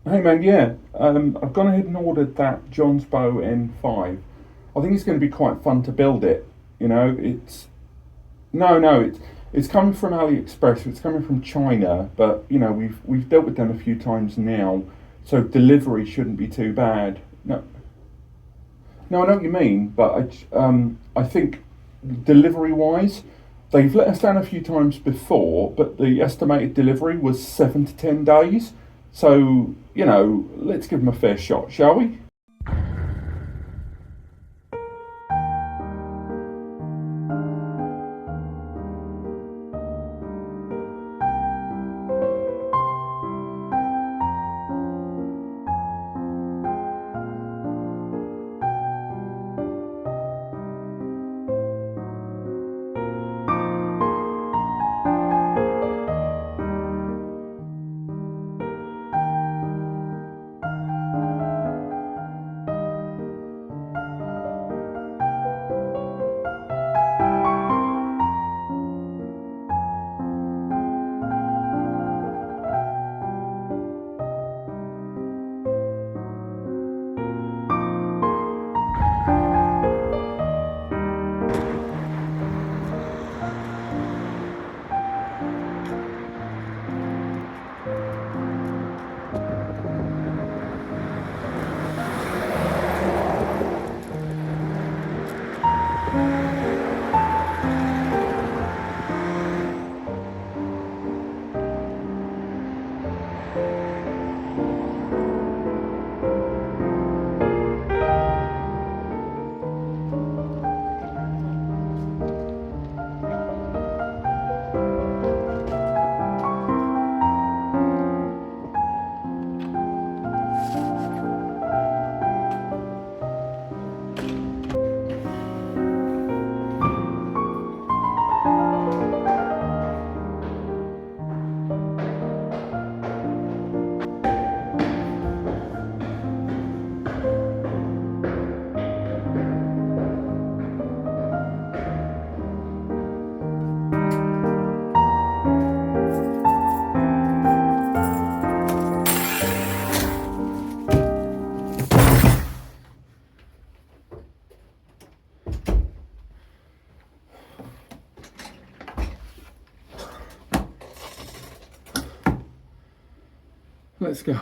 Hey man, yeah, I've gone ahead and ordered that Jonsbo N5. I think it's going to be quite fun to build it. It's no, it's coming from AliExpress. It's coming from China, but we've dealt with them a few times now, so delivery shouldn't be too bad. No, no, I know what you mean, but I think delivery wise, they've let us down a few times before, but the estimated delivery was 7 to 10 days. So, let's give them a fair shot, shall we? Let's go.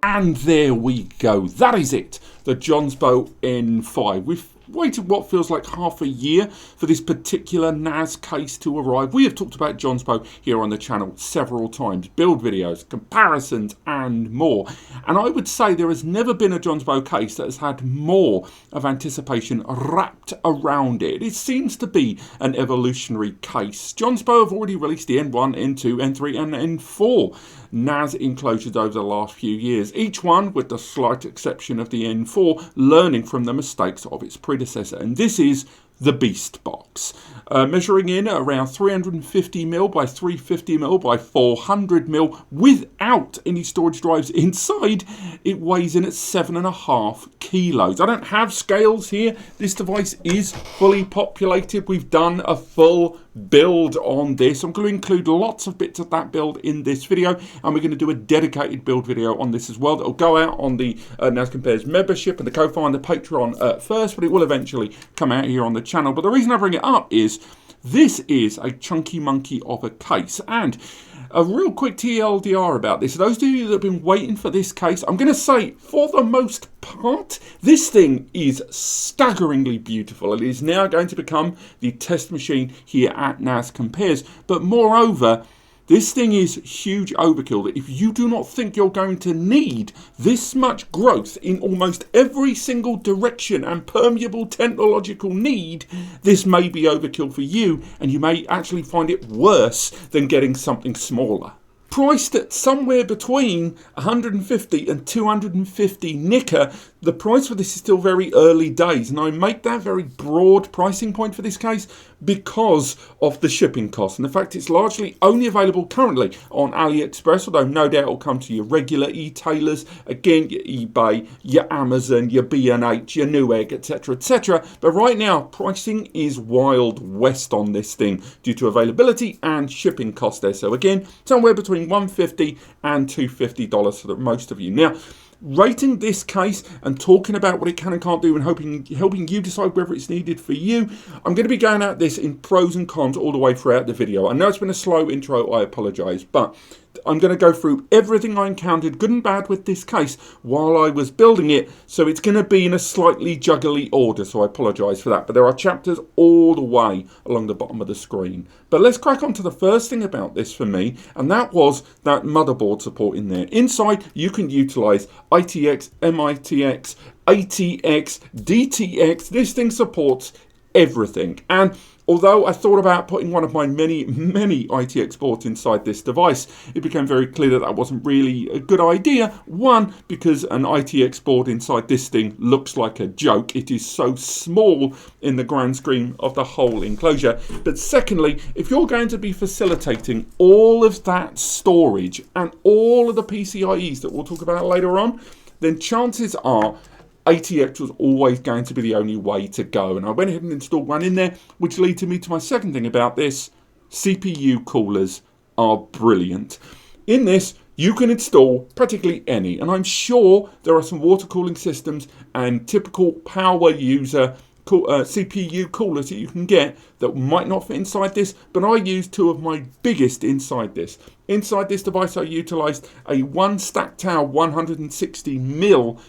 And there we go. That is it. The Jonsbo N5. We've waited what feels like half a year for this particular NAS case to arrive. We have talked about Jonsbo here on the channel several times. Build videos, comparisons and more. And I would say there has never been a Jonsbo case that has had more of anticipation wrapped around it. It seems to be an evolutionary case. Jonsbo have already released the N1, N2, N3 and N4 NAS enclosures over the last few years, each one with the slight exception of the N4 learning from the mistakes of its predecessor. And this is the Beast Box, measuring in around 350mm by 350mm by 400mm without any storage drives inside. It weighs in at 7.5 kilos. I don't have scales here. This device is fully populated. We've done a full build on this. I'm going to include lots of bits of that build in this video, and we're going to do a dedicated build video on this as well that will go out on the NAS Compares membership and the Ko-Fi and the Patreon first, but it will eventually come out here on the channel. But the reason I bring it up is this is a chunky monkey of a case, and a real quick TLDR about this. Those of you that have been waiting for this case, I'm going to say, for the most part, this thing is staggeringly beautiful. It is now going to become the test machine here at NAS Compares. But moreover, this thing is huge overkill. That if you do not think you're going to need this much growth in almost every single direction and permeable technological need, this may be overkill for you, and you may actually find it worse than getting something smaller. priced at somewhere between 150 and 250 nicker. The price for this is still very early days, and I make that very broad pricing point for this case because of the shipping costs and the fact it's largely only available currently on AliExpress, although no doubt it'll come to your regular e-tailers, again your eBay, your Amazon, your B&H, your Newegg, etc, etc. But right now pricing is Wild West on this thing due to availability and shipping costs there. So again, somewhere between $150 and $250 for most of you. Now, rating this case and talking about what it can and can't do and helping you decide whether it's needed for you, I'm going to be going at this in pros and cons all the way throughout the video. I know it's been a slow intro, I apologise, but I'm going to go through everything I encountered, good and bad, with this case while I was building it, so it's going to be in a slightly juggly order, so I apologise for that. But there are chapters all the way along the bottom of the screen. But let's crack on to the first thing about this for me, and that was that motherboard support in there. Inside, you can utilise ITX, MITX, ATX, DTX. This thing supports everything. And although I thought about putting one of my many ITX boards inside this device, it became very clear that that wasn't really a good idea. One, because an ITX board inside this thing looks like a joke. It is so small in the grand scheme of the whole enclosure. But secondly, if you're going to be facilitating all of that storage and all of the PCIe's that we'll talk about later on, then chances are ATX was always going to be the only way to go. And I went ahead and installed one in there, which leads me to my second thing about this. CPU coolers are brilliant. In this, you can install practically any, and I'm sure there are some water cooling systems and typical power user CPU coolers that you can get that might not fit inside this, but I used two of my biggest inside this. Inside this device, I utilised a one stack tower 160mm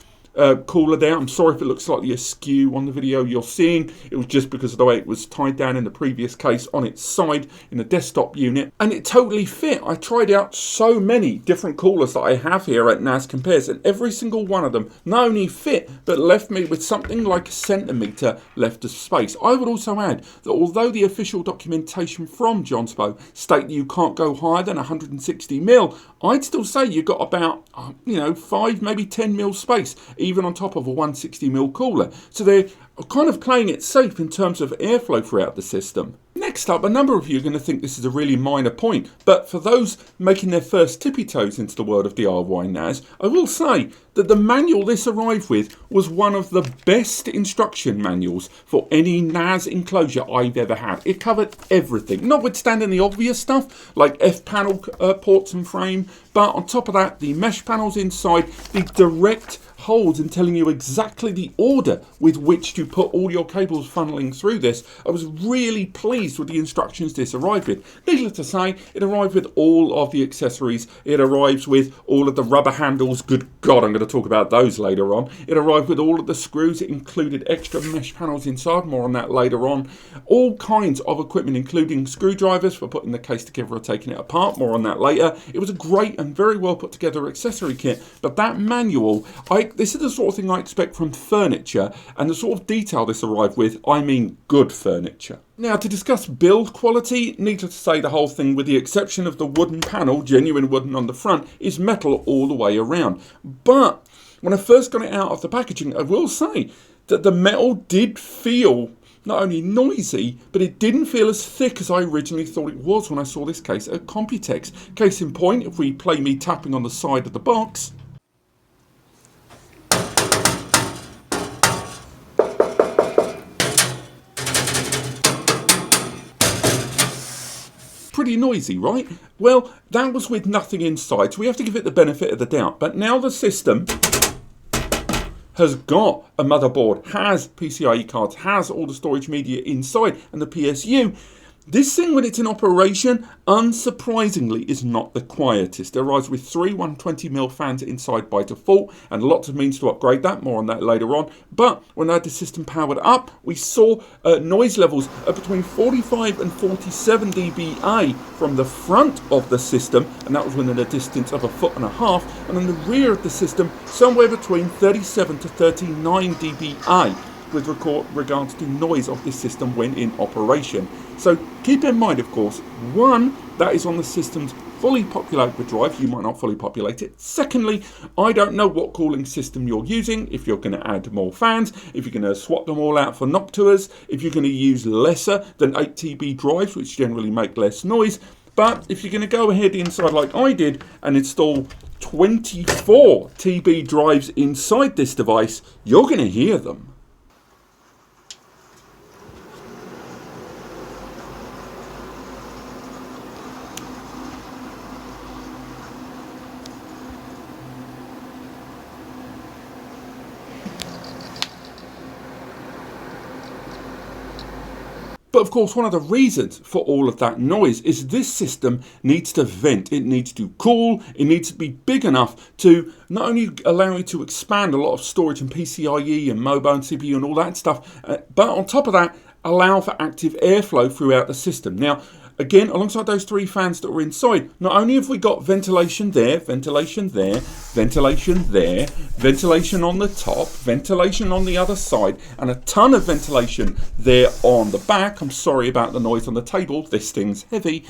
cooler there. I'm sorry if it looks slightly askew on the video you're seeing. It was just because of the way it was tied down in the previous case on its side in the desktop unit, and it totally fit. I tried out so many different coolers that I have here at NAS Compares, and every single one of them not only fit but left me with something like a centimetre left of space. I would also add that although the official documentation from Jonsbo state that you can't go higher than 160mm, I'd still say you've got about 5 maybe 10mm space even on top of a 160mm cooler. So they're kind of playing it safe in terms of airflow throughout the system. Next up, a number of you are going to think this is a really minor point, but for those making their first tippy toes into the world of DIY NAS, I will say that the manual this arrived with was one of the best instruction manuals for any NAS enclosure I've ever had. It covered everything, notwithstanding the obvious stuff like F-panel ports and frame, but on top of that, the mesh panels inside, the direct holes in telling you exactly the order with which to put all your cables funneling through this. I was really pleased with the instructions this arrived with. Needless to say, it arrived with all of the accessories. It arrives with all of the rubber handles. Good God, I'm going to talk about those later on. It arrived with all of the screws. It included extra mesh panels inside. More on that later on. All kinds of equipment, including screwdrivers for putting the case together or taking it apart. More on that later. It was a great and very well put together accessory kit, but that manual, this is the sort of thing I expect from furniture, and the sort of detail this arrived with, I mean good furniture. Now, to discuss build quality, needless to say the whole thing, with the exception of the wooden panel, genuine wooden on the front, is metal all the way around. But when I first got it out of the packaging, I will say that the metal did feel not only noisy, but it didn't feel as thick as I originally thought it was when I saw this case at Computex. Case in point, if we play me tapping on the side of the box, pretty noisy, right? Well, that was with nothing inside, so we have to give it the benefit of the doubt. But now the system has got a motherboard, has PCIe cards, has all the storage media inside, and the PSU. This thing, when it's in operation, unsurprisingly, is not the quietest. It arrives with three 120mm fans inside by default, and lots of means to upgrade that. More on that later on. But when I had the system powered up, we saw noise levels of between 45 and 47 dBA from the front of the system, and that was within a distance of 1.5 feet, and on the rear of the system, somewhere between 37 to 39 dBA. With regards to noise of this system when in operation. So keep in mind, of course, one, that is on the system's fully populate the drive. You might not fully populate it. Secondly, I don't know what cooling system you're using, if you're going to add more fans, if you're going to swap them all out for Noctuas, if you're going to use lesser than 8 TB drives, which generally make less noise. But if you're going to go ahead inside like I did and install 24 TB drives inside this device, you're going to hear them. But of course, one of the reasons for all of that noise is this system needs to vent, it needs to cool, it needs to be big enough to not only allow you to expand a lot of storage and PCIe and mobile and CPU and all that stuff, but on top of that, allow for active airflow throughout the system. Now, again, alongside those 3 fans that were inside, not only have we got ventilation there, ventilation there, ventilation there, ventilation on the top, ventilation on the other side, and a ton of ventilation there on the back. I'm sorry about the noise on the table, this thing's heavy.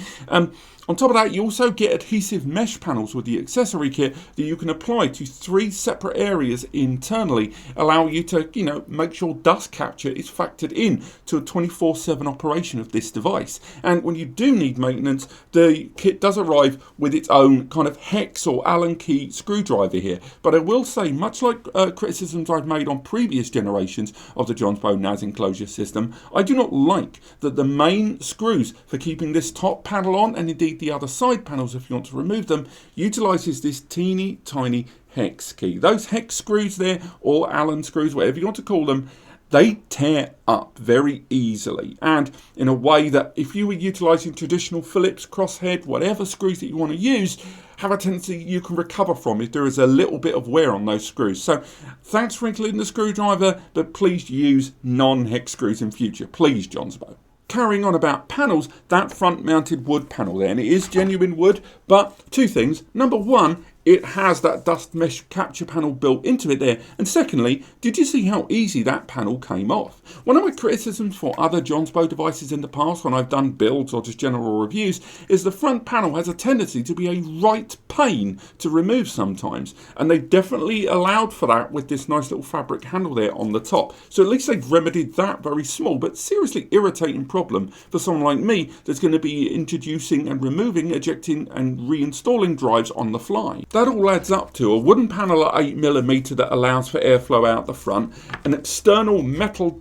On top of that, you also get adhesive mesh panels with the accessory kit that you can apply to 3 separate areas internally, allow you to, make sure dust capture is factored in to a 24/7 operation of this device. And when you do need maintenance, the kit does arrive with its own kind of hex or Allen key screwdriver here. But I will say, much like criticisms I've made on previous generations of the Jonsbo NAS enclosure system, I do not like that the main screws for keeping this top panel on, and indeed the other side panels if you want to remove them, utilizes this teeny tiny hex key. Those hex screws there, or Allen screws, whatever you want to call them, they tear up very easily, and in a way that if you were utilizing traditional Phillips, crosshead, whatever screws that you want to use, have a tendency you can recover from if there is a little bit of wear on those screws. So thanks for including the screwdriver, but please use non-hex screws in future, please, Jonsbo. Carrying on about panels, that front mounted wood panel there, and it is genuine wood, but 2 things. Number 1, it has that dust mesh capture panel built into it there. And secondly, did you see how easy that panel came off? One of my criticisms for other Jonsbo devices in the past when I've done builds or just general reviews is the front panel has a tendency to be a right pain to remove sometimes. And they definitely allowed for that with this nice little fabric handle there on the top. So at least they've remedied that very small but seriously irritating problem for someone like me that's going to be introducing and removing, ejecting and reinstalling drives on the fly. That all adds up to a wooden panel at 8mm that allows for airflow out the front, an external metal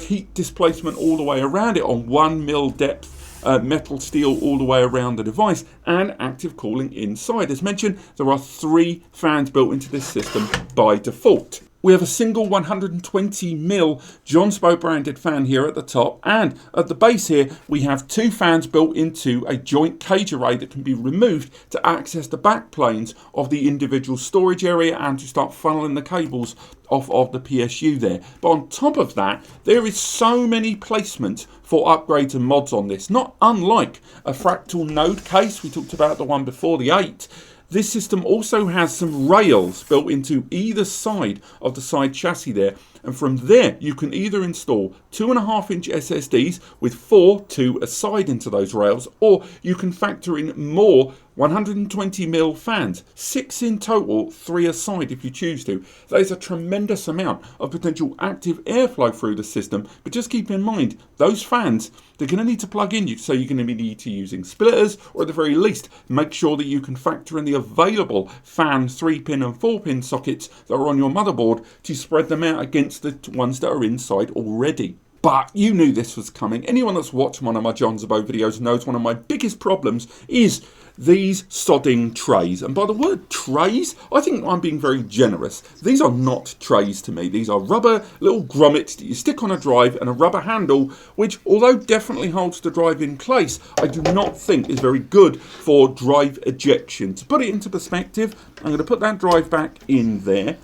heat displacement all the way around it on 1mm depth, metal steel all the way around the device, and active cooling inside. As mentioned, there are 3 fans built into this system by default. We have a single 120mm Jonsbo branded fan here at the top, and at the base here we have 2 fans built into a joint cage array that can be removed to access the back planes of the individual storage area and to start funneling the cables off of the PSU there. But on top of that, there is so many placements for upgrades and mods on this, not unlike a fractal node case. We talked about the one before, the 8. This system also has some rails built into either side of the side chassis there, and from there you can either install 2.5-inch SSDs with 2 aside into those rails, or you can factor in more 120mm fans, 6 in total, 3 aside if you choose to. That is a tremendous amount of potential active airflow through the system, but just keep in mind, those fans, they're going to need to plug in, so you're going to need to using splitters, or at the very least, make sure that you can factor in the available fan 3-pin and 4-pin sockets that are on your motherboard to spread them out against the ones that are inside already. But you knew this was coming. Anyone that's watched one of my Jonsbo videos knows one of my biggest problems is these sodding trays. And by the word trays, I think I'm being very generous. These are not trays to me. These are rubber little grommets that you stick on a drive and a rubber handle, which, although definitely holds the drive in place, I do not think is very good for drive ejection. To put it into perspective, I'm going to put that drive back in there,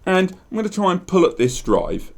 and I'm going to try and pull at this drive.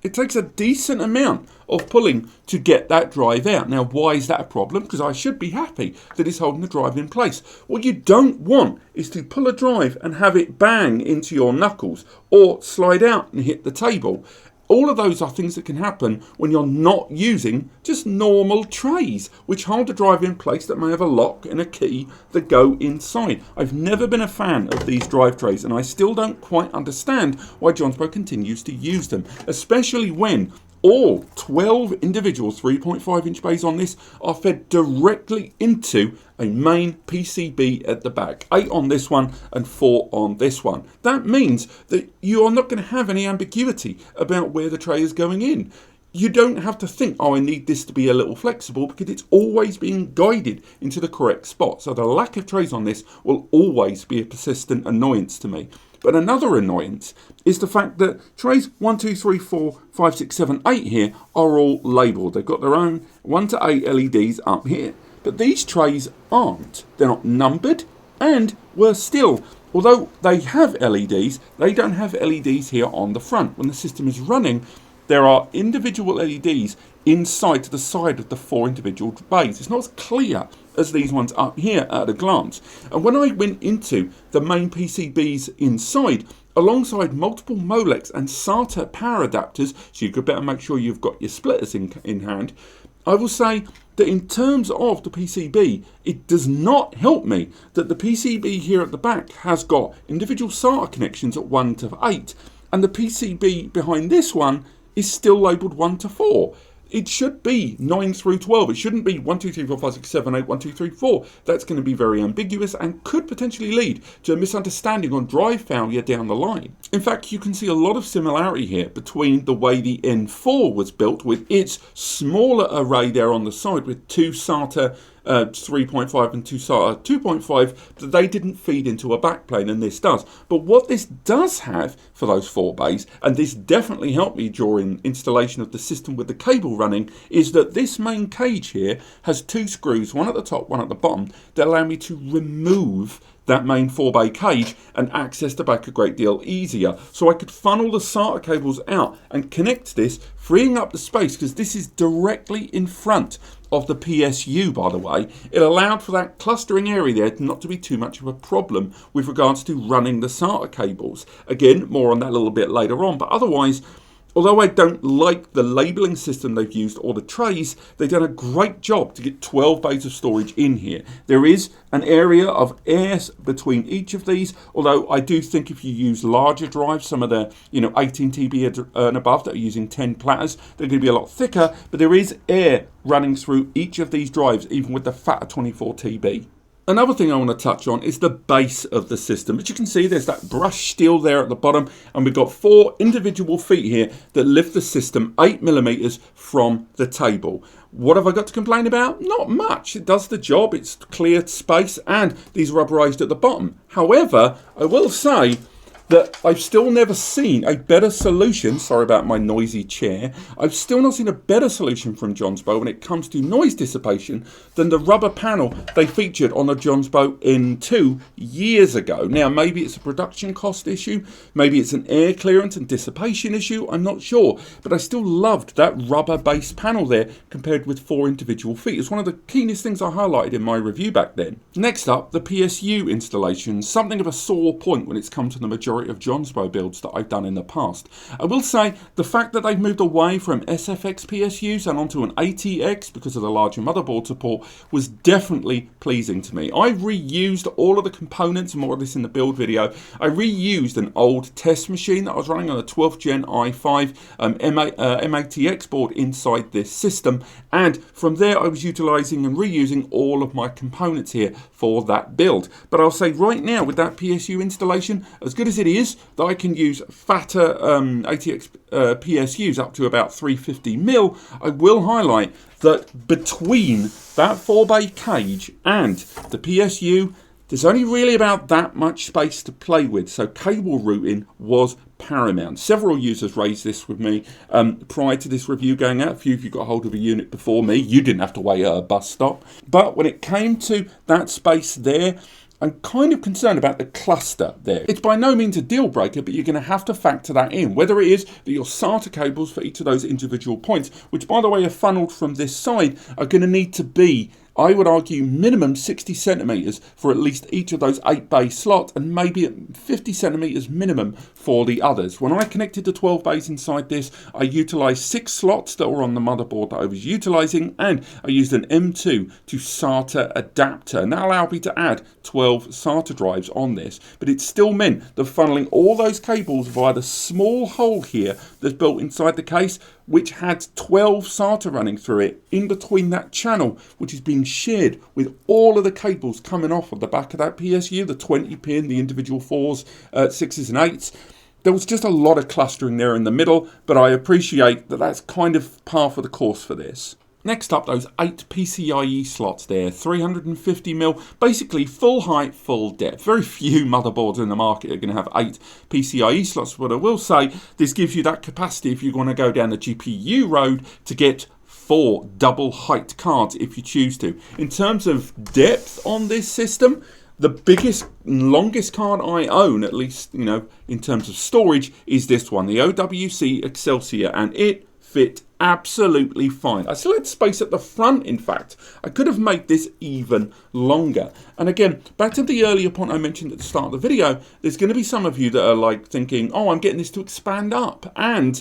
It takes a decent amount of pulling to get that drive out. Now, why is that a problem? Because I should be happy that it's holding the drive in place. What you don't want is to pull a drive and have it bang into your knuckles or slide out and hit the table. All of those are things that can happen when you're not using just normal trays, which hold the drive in place that may have a lock and a key that go inside. I've never been a fan of these drive trays, and I still don't quite understand why Jonsbo continues to use them, especially when all 12 individual 3.5-inch bays on this are fed directly into a main PCB at the back. 8 on this one and 4 on this one. That means that you are not going to have any ambiguity about where the tray is going in. You don't have to think, oh, I need this to be a little flexible, because it's always being guided into the correct spot. So the lack of trays on this will always be a persistent annoyance to me. But another annoyance is the fact that trays 1, 2, 3, 4, 5, 6, 7, 8 here are all labelled. They've got their own 1 to 8 LEDs up here. But these trays aren't. They're not numbered, and worse still, although they have LEDs, they don't have LEDs here on the front. When the system is running, there are individual LEDs inside to the side of the 4 individual bays. It's not as clear as these ones up here at a glance. And when I went into the main PCBs inside, alongside multiple Molex and SATA power adapters, so you could better make sure you've got your splitters in hand, I will say that in terms of the PCB, it does not help me that the PCB here at the back has got individual SATA connections at 1 to 8, and the PCB behind this one is still labelled 1 to 4. It should be 9 through 12. It shouldn't be 1, 2, 3, 4, 5, 6, 7, 8, 1, 2, 3, 4. That's going to be very ambiguous and could potentially lead to a misunderstanding on drive failure down the line. In fact, you can see a lot of similarity here between the way the N4 was built with its smaller array there on the side with 2 SATA 3.5 and 2 SATA 2.5, but they didn't feed into a backplane, and this does. But what this does have for those 4 bays, and this definitely helped me during installation of the system with the cable running, is that this main cage here has 2 screws, one at the top, one at the bottom, that allow me to remove that main 4-bay cage and access the back a great deal easier. So I could funnel the SATA cables out and connect this, freeing up the space, because this is directly in front of the PSU, by the way. It allowed for that clustering area there not to be too much of a problem with regards to running the SATA cables. Again, more on that a little bit later on, but otherwise, although I don't like the labelling system they've used or the trays, they've done a great job to get 12 bays of storage in here. There is an area of air between each of these, although I do think if you use larger drives, some of the 18 TB and above that are using 10 platters, they're going to be a lot thicker, but there is air running through each of these drives, even with the fatter 24 TB. Another thing I want to touch on is the base of the system. As you can see, there's that brushed steel there at the bottom, and we've got 4 individual feet here that lift the system 8mm from the table. What have I got to complain about? Not much. It does the job. It's cleared space, and these are rubberized at the bottom. However, I will say that I've still never seen a better solution, sorry about my noisy chair, I've still not seen a better solution from Jonsbo when it comes to noise dissipation than the rubber panel they featured on the Jonsbo N2 years ago. Now, maybe it's a production cost issue, maybe it's an air clearance and dissipation issue, I'm not sure, but I still loved that rubber base panel there compared with 4 individual feet. It's one of the keenest things I highlighted in my review back then. Next up, the PSU installation, something of a sore point when it's come to the majority of Jonsbo builds that I've done in the past. I will say the fact that they've moved away from SFX PSUs and onto an ATX because of the larger motherboard support was definitely pleasing to me. I reused all of the components, more of this in the build video. I reused an old test machine that I was running on a 12th gen i5 MATX board inside this system, and from there I was utilizing and reusing all of my components here for that build. But I'll say right now with that PSU installation, as good as it is that I can use fatter ATX PSUs up to about 350mm, I will highlight that between that 4-bay cage and the PSU, there's only really about that much space to play with, so cable routing was paramount. Several users raised this with me prior to this review going out. A few of you got hold of a unit before me. You didn't have to wait at a bus stop. But when it came to that space there, I'm kind of concerned about the cluster there. It's by no means a deal breaker, but you're going to have to factor that in. Whether it is that your SATA cables for each of those individual points, which by the way are funneled from this side, are going to need to be I would argue minimum 60 centimeters for at least each of those 8 bay slots, and maybe at 50 centimeters minimum for the others. When I connected the 12 bays inside this, I utilized 6 slots that were on the motherboard that I was utilizing, and I used an M2 to SATA adapter, and that allowed me to add 12 SATA drives on this. But it still meant that funneling all those cables via the small hole here that's built inside the case, which had 12 SATA running through it in between that channel, which is being shared with all of the cables coming off of the back of that PSU, the 20 pin, the individual 4s, 6s and 8s. There was just a lot of clustering there in the middle, but I appreciate that that's kind of par for the course for this. Next up, those 8 PCIe slots there, 350mm, basically full height, full depth. Very few motherboards in the market are going to have 8 PCIe slots, but I will say this gives you that capacity if you want to go down the GPU road to get 4 double height cards if you choose to. In terms of depth on this system, the biggest, longest card I own, at least, you know, in terms of storage, is this one, the OWC Excelsior, and it fit absolutely fine. I still had space at the front, in fact. I could have made this even longer. And again, back to the earlier point I mentioned at the start of the video, there's going to be some of you that are like thinking, oh, I'm getting this to expand up. And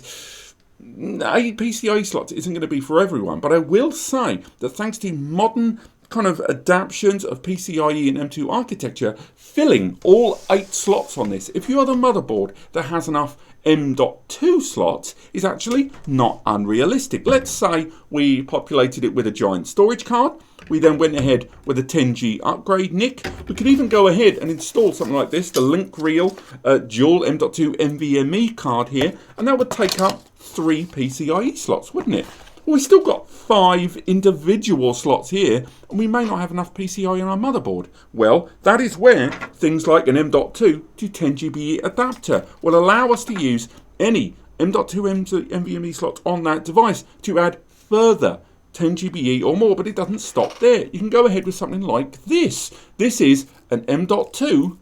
8 PCIe slots isn't going to be for everyone. But I will say that thanks to modern kind of adaptations of PCIe and M2 architecture, filling all 8 slots on this, if you are the motherboard that has enough M.2 slots, is actually not unrealistic. Let's say we populated it with a giant storage card. We then went ahead with a 10G upgrade NIC. We could even go ahead and install something like this, the Link Real dual M.2 NVMe card here, and that would take up 3 PCIe slots, wouldn't it? Well, we've still got 5 individual slots here, and we may not have enough PCIe on our motherboard. Well, that is where things like an M.2 to 10GB adapter will allow us to use any M.2 NVMe slot on that device to add further 10GB or more, but it doesn't stop there. You can go ahead with something like this. This is an M.2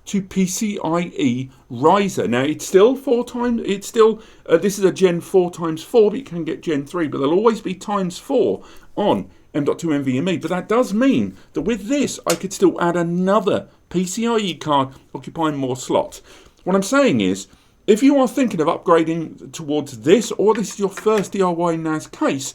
to PCIe riser. Now it's still this is a Gen 4 times 4, but you can get Gen 3, but there'll always be times 4 on M.2 NVMe. But that does mean that with this, I could still add another PCIe card occupying more slots. What I'm saying is, if you are thinking of upgrading towards this, or this is your first DIY NAS case,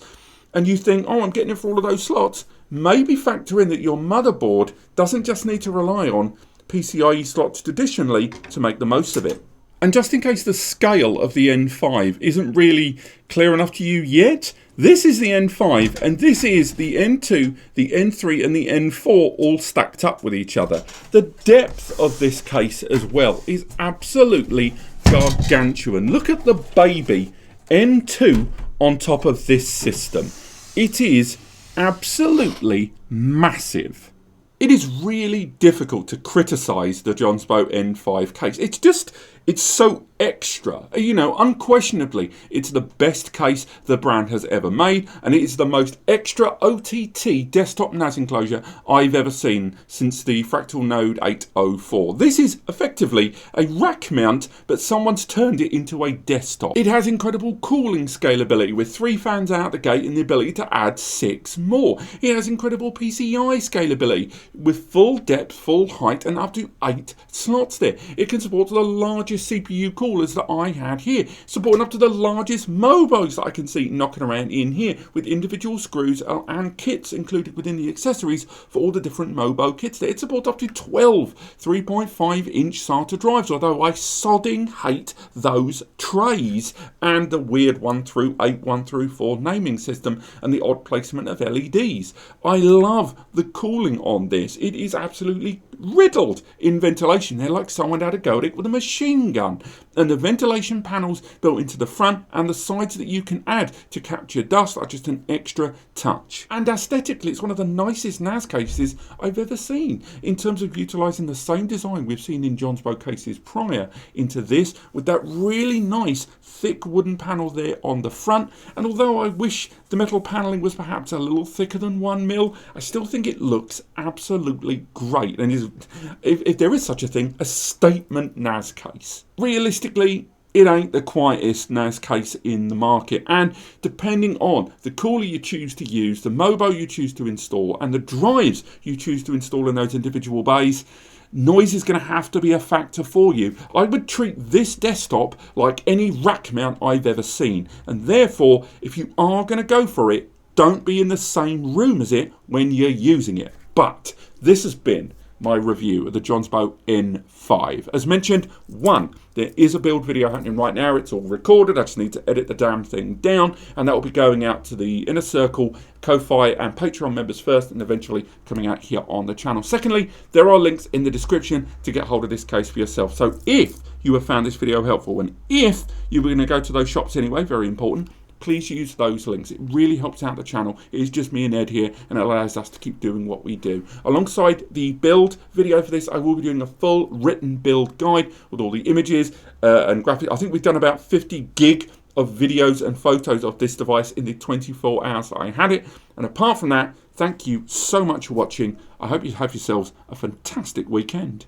and you think, oh, I'm getting it for all of those slots, maybe factor in that your motherboard doesn't just need to rely on PCIe slots traditionally to make the most of it. And just in case the scale of the N5 isn't really clear enough to you yet, this is the N5 and this is the N2, the N3 and the N4 all stacked up with each other. The depth of this case as well is absolutely gargantuan. Look at the baby N2 on top of this system. It is absolutely massive. It is really difficult to criticise the Jonsbo N5 case. It's so extra. You know, unquestionably, it's the best case the brand has ever made, and it is the most extra OTT desktop NAS enclosure I've ever seen since the Fractal Node 804. This is effectively a rack mount, but someone's turned it into a desktop. It has incredible cooling scalability with 3 fans out the gate and the ability to add 6 more. It has incredible PCIe scalability with full depth, full height, and up to 8 slots there. It can support the largest CPU coolers that I had here, supporting up to the largest Mobos that I can see knocking around in here, with individual screws and kits included within the accessories for all the different Mobo kits there. It supports up to 12 3.5-inch SATA drives, although I sodding hate those trays and the weird 1 through 8, 1 through 4 naming system and the odd placement of LEDs. I love the cooling on this. It is absolutely riddled in ventilation. They're like someone had a go at it with a machine gun. And the ventilation panels built into the front and the sides that you can add to capture dust are just an extra touch. And aesthetically, it's one of the nicest NAS cases I've ever seen in terms of utilising the same design we've seen in Jonsbo cases prior into this, with that really nice thick wooden panel there on the front. And although I wish the metal panelling was perhaps a little thicker than 1mm, I still think it looks absolutely great and is, if there is such a thing, a statement NAS case. Realistically, it ain't the quietest NAS case in the market. And depending on the cooler you choose to use, the MOBO you choose to install, and the drives you choose to install in those individual bays, noise is going to have to be a factor for you. I would treat this desktop like any rack mount I've ever seen. And therefore, if you are going to go for it, don't be in the same room as it when you're using it. But this has been my review of the Jonsbo N5. As mentioned, there is a build video happening right now. It's all recorded. I just need to edit the damn thing down, and that will be going out to the Inner Circle, Ko-Fi and Patreon members first, and eventually coming out here on the channel. Secondly, there are links in the description to get hold of this case for yourself. So if you have found this video helpful, and if you were going to go to those shops anyway, very important, please use those links. It really helps out the channel. It is just me and Ed here, and it allows us to keep doing what we do. Alongside the build video for this, I will be doing a full written build guide with all the images and graphics. I think we've done about 50 gig of videos and photos of this device in the 24 hours that I had it. And apart from that, thank you so much for watching. I hope you have yourselves a fantastic weekend.